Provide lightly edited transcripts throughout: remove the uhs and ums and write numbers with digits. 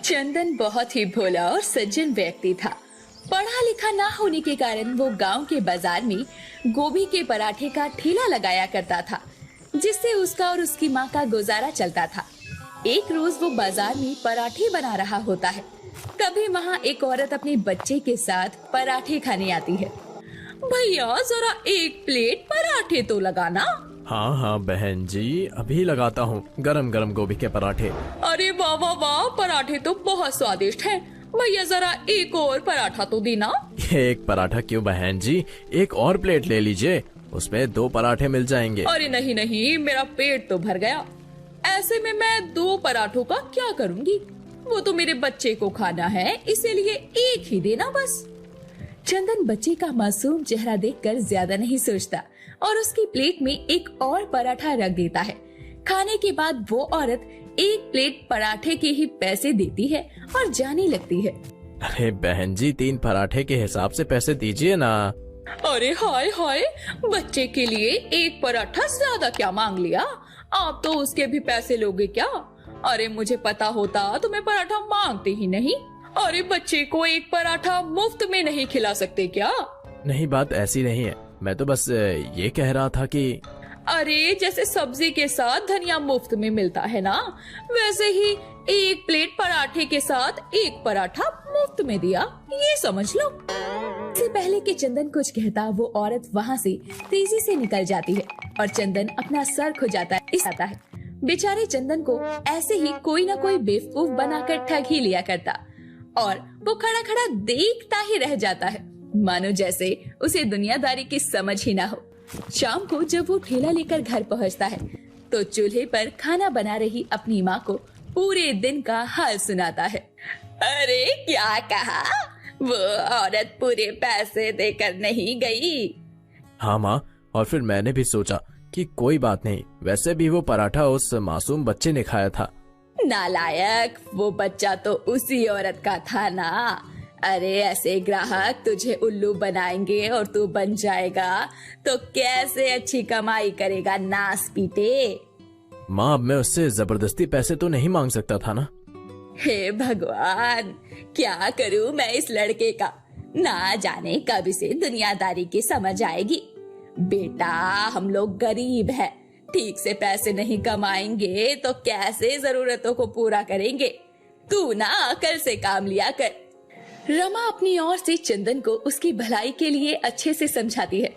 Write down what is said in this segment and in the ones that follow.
चंदन बहुत ही भोला और सज्जन व्यक्ति था। पढ़ा लिखा ना होने के कारण वो गांव के बाजार में गोभी के पराठे का ठेला लगाया करता था, जिससे उसका और उसकी माँ का गुजारा चलता था। एक रोज वो बाजार में पराठे बना रहा होता है, तभी वहाँ एक औरत अपने बच्चे के साथ पराठे खाने आती है। भैया जरा एक प्लेट पराठे तो लगाना। हाँ हाँ बहन जी, अभी लगाता हूँ गरम गरम गोभी के पराठे। अरे वाह वाह वाह, पराठे तो बहुत स्वादिष्ट हैं। भैया जरा एक और पराठा तो देना। एक पराठा क्यों बहन जी, एक और प्लेट ले लीजिए, उसमें 2 पराठे मिल जाएंगे। अरे नहीं नहीं, मेरा पेट तो भर गया। ऐसे में मैं 2 पराठों का क्या करूँगी? वो तो मेरे बच्चे को खाना है, इसीलिए एक ही देना बस। चंदन बच्चे का मासूम चेहरा देखकर ज्यादा नहीं सोचता और उसकी प्लेट में एक और पराठा रख देता है। खाने के बाद वो औरत एक प्लेट पराठे के ही पैसे देती है और जाने लगती है। अरे बहन जी, 3 पराठे के हिसाब से पैसे दीजिए ना। अरे हाय हाय, बच्चे के लिए एक पराठा ज्यादा क्या मांग लिया? आप तो उसके भी पैसे लोगे क्या? अरे मुझे पता होता तो मैं पराठा मांगती ही नहीं। अरे बच्चे को एक पराठा मुफ्त में नहीं खिला सकते क्या? नहीं, बात ऐसी नहीं है, मैं तो बस ये कह रहा था कि अरे जैसे सब्जी के साथ धनिया मुफ्त में मिलता है ना, वैसे ही एक प्लेट पराठे के साथ एक पराठा मुफ्त में दिया, ये समझ लो। इससे पहले कि चंदन कुछ कहता, वो औरत वहाँ से तेजी से निकल जाती है और चंदन अपना सर खुजाता है। बेचारे चंदन को ऐसे ही कोई ना कोई बेवकूफ बनाकर ठग ही लिया करता और वो खड़ा खड़ा देखता ही रह जाता है, मानो जैसे उसे दुनियादारी की समझ ही ना हो। शाम को जब वो ठेला लेकर घर पहुंचता है तो चूल्हे पर खाना बना रही अपनी माँ को पूरे दिन का हाल सुनाता है। अरे क्या कहा? वो औरत पूरे पैसे देकर नहीं गई। हाँ माँ, और फिर मैंने भी सोचा कि कोई बात नहीं, वैसे भी वो पराठा उस मासूम बच्चे ने खाया था। नालायक, वो बच्चा तो उसी औरत का था ना। अरे ऐसे ग्राहक तुझे उल्लू बनाएंगे और तू बन जाएगा तो कैसे अच्छी कमाई करेगा नास पीटे। माँ, अब मैं उससे जबरदस्ती पैसे तो नहीं मांग सकता था ना। हे भगवान, क्या करूं मैं इस लड़के का? ना जाने कब इसे दुनियादारी की समझ आएगी। बेटा, हम लोग गरीब हैं, ठीक से पैसे नहीं कमाएंगे तो कैसे जरूरतों को पूरा करेंगे? तू ना अकल से काम लिया कर। रमा अपनी ओर से चंदन को उसकी भलाई के लिए अच्छे से समझाती है,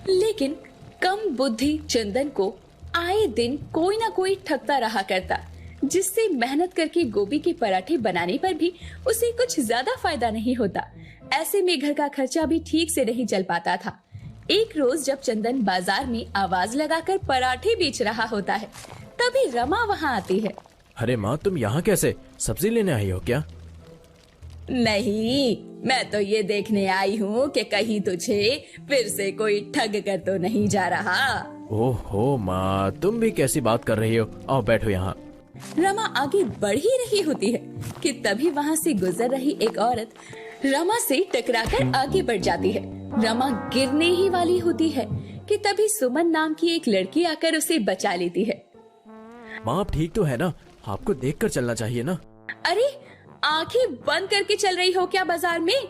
लेकिन कम बुद्धि चंदन को आए दिन कोई ना कोई ठगता रहा करता, जिससे मेहनत करके गोभी के पराठे बनाने पर भी उसे कुछ ज्यादा फायदा नहीं होता। ऐसे में घर का खर्चा भी ठीक से नहीं चल पाता था। एक रोज जब चंदन बाजार में आवाज लगाकर पराठे बेच रहा होता है, तभी रमा वहाँ आती है। अरे माँ, तुम यहाँ कैसे? सब्जी लेने आई हो क्या? नहीं, मैं तो ये देखने आई हूँ कि कहीं तुझे फिर से कोई ठग कर तो नहीं जा रहा। ओहो माँ, तुम भी कैसी बात कर रही हो? आओ बैठो यहाँ। रमा आगे बढ़ ही रही होती है कि तभी वहाँ से गुजर रही एक औरत रमा से टकराकर आगे बढ़ जाती है। रमा गिरने ही वाली होती है कि तभी सुमन नाम की एक लड़की आकर उसे बचा लेती है। माँ, आप ठीक तो है ना? आपको देखकर चलना चाहिए ना। अरे आंखें बंद करके चल रही हो क्या बाजार में?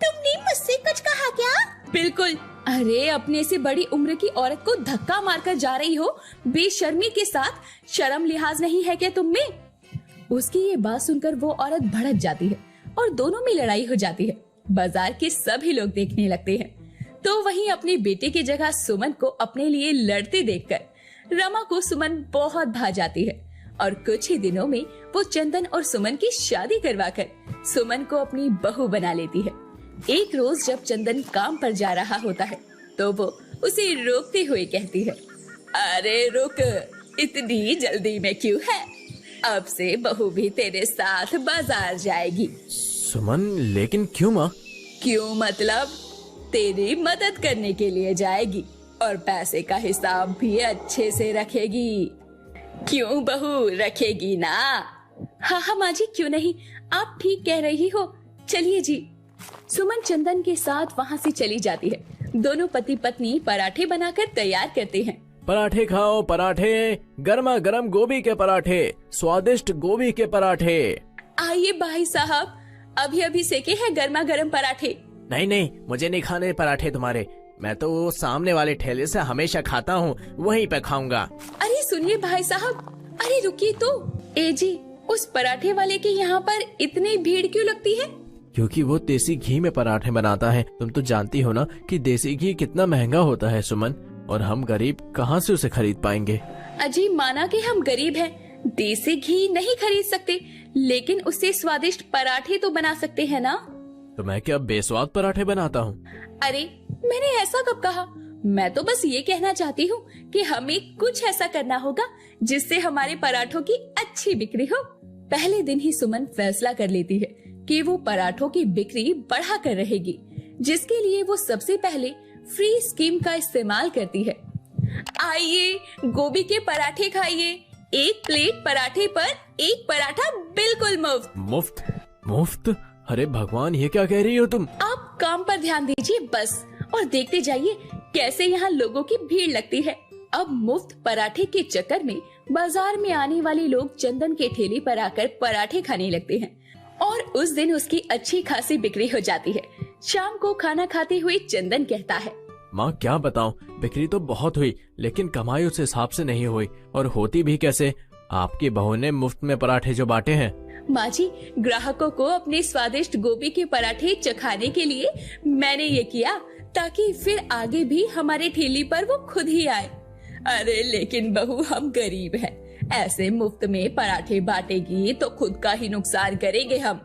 तुमने मुझसे कुछ कहा क्या? बिल्कुल। अरे अपने से बड़ी उम्र की औरत को धक्का मारकर जा रही हो बेशर्मी के साथ, शर्म लिहाज नहीं है क्या तुम में? उसकी ये बात सुनकर वो औरत भड़क जाती है और दोनों में लड़ाई हो जाती है। बाजार के सभी लोग देखने लगते हैं, तो वहीं अपने बेटे की जगह सुमन को अपने लिए लड़ते देखकर रमा को सुमन बहुत भा जाती है और कुछ ही दिनों में वो चंदन और सुमन की शादी करवाकर सुमन को अपनी बहू बना लेती है। एक रोज जब चंदन काम पर जा रहा होता है तो वो उसे रोकते हुए कहती है, अरे रुक, इतनी जल्दी में क्यों है? अब से बहू भी तेरे साथ बाजार जाएगी। सुमन, लेकिन क्यों माँ? क्यों मतलब? तेरी मदद करने के लिए जाएगी और पैसे का हिसाब भी अच्छे से रखेगी। क्यों बहू, रखेगी ना? हाँ हाँ माँ जी, क्यों नहीं, आप ठीक कह रही हो, चलिए जी। सुमन चंदन के साथ वहाँ से चली जाती है। दोनों पति पत्नी पराठे बनाकर तैयार करते हैं। पराठे खाओ, पराठे, गर्मा गर्म गोभी के पराठे, स्वादिष्ट गोभी के पराठे। आइए भाई साहब, अभी अभी सेके हैं गर्मा गर्म पराठे। नहीं नहीं, मुझे नहीं खाने पराठे तुम्हारे। मैं तो वो सामने वाले ठेले से हमेशा खाता हूँ, वहीं पे खाऊंगा। अरे सुनिए भाई साहब, अरे रुकिए तो। ए जी, उस पराठे वाले के यहाँ पर इतनी भीड़ क्यों लगती है? क्योंकि वो देसी घी में पराठे बनाता है। तुम तो जानती हो ना कि देसी घी कितना महंगा होता है सुमन, और हम गरीब कहाँ से उसे खरीद पाएंगे। अजी, माना कि हम गरीब हैं, देसी घी नहीं खरीद सकते, लेकिन उससे स्वादिष्ट पराठे तो बना सकते हैं ना। तो मैं क्या बेस्वाद पराठे बनाता हूँ? अरे मैंने ऐसा कब कहा? मैं तो बस ये कहना चाहती हूँ कि हमें कुछ ऐसा करना होगा जिससे हमारे पराठों की अच्छी बिक्री हो। पहले दिन ही सुमन फैसला कर लेती है कि वो पराठों की बिक्री बढ़ा कर रहेगी, जिसके लिए वो सबसे पहले फ्री स्कीम का इस्तेमाल करती है। आइए गोभी के पराठे खाइए, एक प्लेट पराठे पर एक पराठा बिल्कुल मुफ्त। मुफ्त? मुफ्त? अरे भगवान, ये क्या कह रही हो तुम? आप काम पर ध्यान दीजिए बस, और देखते जाइए कैसे यहाँ लोगों की भीड़ लगती है। अब मुफ्त पराठे के चक्कर में बाजार में आने वाले लोग चंदन के ठेले पर आकर पराठे खाने लगते हैं, और उस दिन उसकी अच्छी खासी बिक्री हो जाती है। शाम को खाना खाते हुए चंदन कहता है, माँ क्या बताऊं, बिक्री तो बहुत हुई, लेकिन कमाई उस हिसाब से नहीं हुई। और होती भी कैसे? आपकी बहू ने मुफ्त में पराठे जो बांटे हैं। माँ जी, ग्राहकों को अपने स्वादिष्ट गोभी के पराठे चखाने के लिए मैंने ये किया, ताकि फिर आगे भी हमारे ठेले पर वो खुद ही आए। अरे लेकिन बहू, हम गरीब हैं, ऐसे मुफ्त में पराठे बांटेगी तो खुद का ही नुकसान करेंगे हम।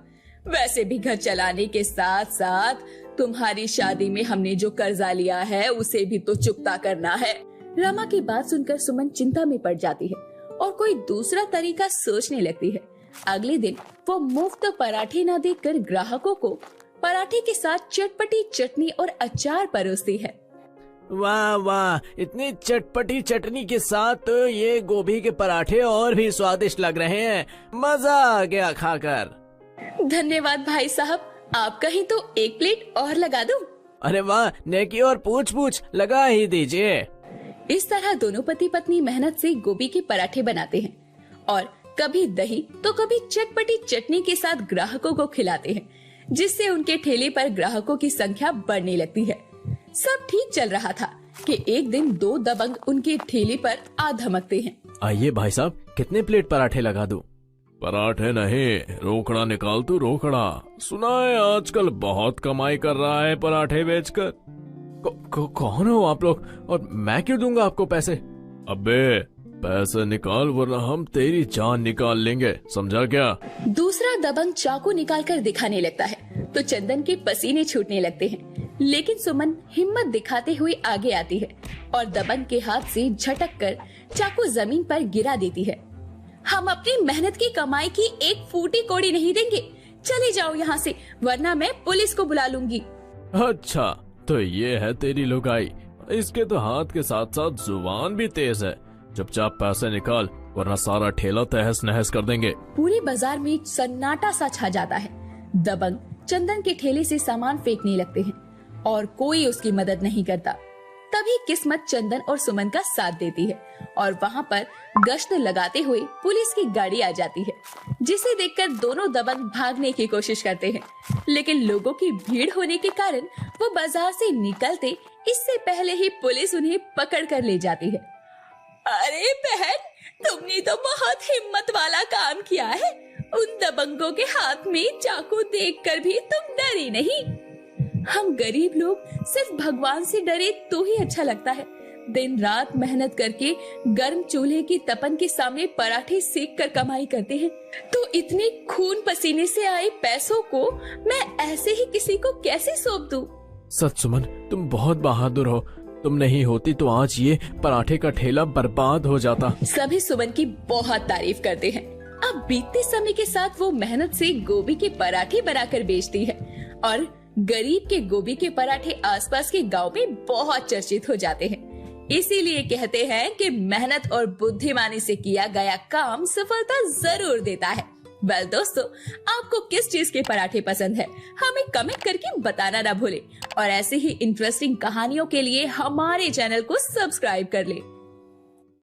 वैसे भी घर चलाने के साथ साथ तुम्हारी शादी में हमने जो कर्जा लिया है उसे भी तो चुकता करना है। रमा की बात सुनकर सुमन चिंता में पड़ जाती है और कोई दूसरा तरीका सोचने लगती है। अगले दिन वो मुफ्त पराठे न देकर ग्राहकों को पराठे के साथ चटपटी चटनी और अचार परोसती है। वाह वाह, इतनी चटपटी चटनी के साथ तो ये गोभी के पराठे और भी स्वादिष्ट लग रहे हैं। मजा आ गया खाकर। धन्यवाद भाई साहब, आप कहीं तो एक प्लेट और लगा दूं? अरे वाह, नेकी और पूछ पूछ लगा ही दीजिए। इस तरह दोनों पति पत्नी मेहनत से गोभी के पराठे बनाते हैं और कभी दही तो कभी चटपटी चटनी के साथ ग्राहकों को खिलाते हैं, जिससे उनके ठेले पर ग्राहकों की संख्या बढ़ने लगती है। सब ठीक चल रहा था कि एक दिन दो दबंग उनके ठेले पर आ धमकते हैं। आइए भाई साहब, कितने प्लेट पराठे लगा दूं? पराठे नहीं, रोकड़ा निकाल तू रोकड़ा। सुना है आजकल बहुत कमाई कर रहा है पराठे बेचकर। कौन हो आप लोग, और मैं क्यों दूंगा आपको पैसे? अबे पैसे निकाल वरना हम तेरी जान निकाल लेंगे, समझा क्या? दूसरा दबंग चाकू निकाल कर दिखाने लगता है तो चंदन के पसीने छूटने लगते हैं, लेकिन सुमन हिम्मत दिखाते हुए आगे आती है और दबंग के हाथ से झटक कर चाकू जमीन पर गिरा देती है। हम अपनी मेहनत की कमाई की एक फूटी कौड़ी नहीं देंगे, चले जाओ यहाँ से, वरना मैं पुलिस को बुला लूंगी। अच्छा, तो ये है तेरी लुगाई। इसके तो हाथ के साथ साथ जुबान भी तेज है। चुपचाप पैसे निकाल वरना सारा ठेला तहस नहस कर देंगे। पूरे बाजार में सन्नाटा सा छा जाता है। दबंग चंदन के ठेले से सामान फेंकने लगते हैं और कोई उसकी मदद नहीं करता। तभी किस्मत चंदन और सुमन का साथ देती है और वहाँ पर गश्त लगाते हुए पुलिस की गाड़ी आ जाती है, जिसे देखकर दोनों दबंग भागने की कोशिश करते हैं, लेकिन लोगों की भीड़ होने के कारण वो बाजार से निकलते इससे पहले ही पुलिस उन्हें पकड़ कर ले जाती है। अरे बहन, तुमने तो बहुत हिम्मत वाला काम किया है। उन दबंगों के हाथ में चाकू देखकर भी तुम डरी नहीं। हम गरीब लोग सिर्फ भगवान से डरे तो ही अच्छा लगता है। दिन रात मेहनत करके गर्म चूल्हे की तपन के सामने पराठे सेक कर कमाई करते हैं, तो इतने खून पसीने से आए पैसों को मैं ऐसे ही किसी को कैसे सौंप दूं? सच सुमन, तुम बहुत बहादुर हो। तुम नहीं होती तो आज ये पराठे का ठेला बर्बाद हो जाता। सभी सुमन की बहुत तारीफ करते हैं। अब बीतते समय के साथ वो मेहनत से गोभी के पराठे बनाकर बेचती है और गरीब के गोभी के पराठे आसपास के गांव में बहुत चर्चित हो जाते हैं। इसीलिए कहते हैं कि मेहनत और बुद्धिमानी से किया गया काम सफलता जरूर देता है। वेल दोस्तों, आपको किस चीज के पराठे पसंद है हमें कमेंट करके बताना ना भूलें और ऐसे ही इंटरेस्टिंग कहानियों के लिए हमारे चैनल को सब्सक्राइब कर लें।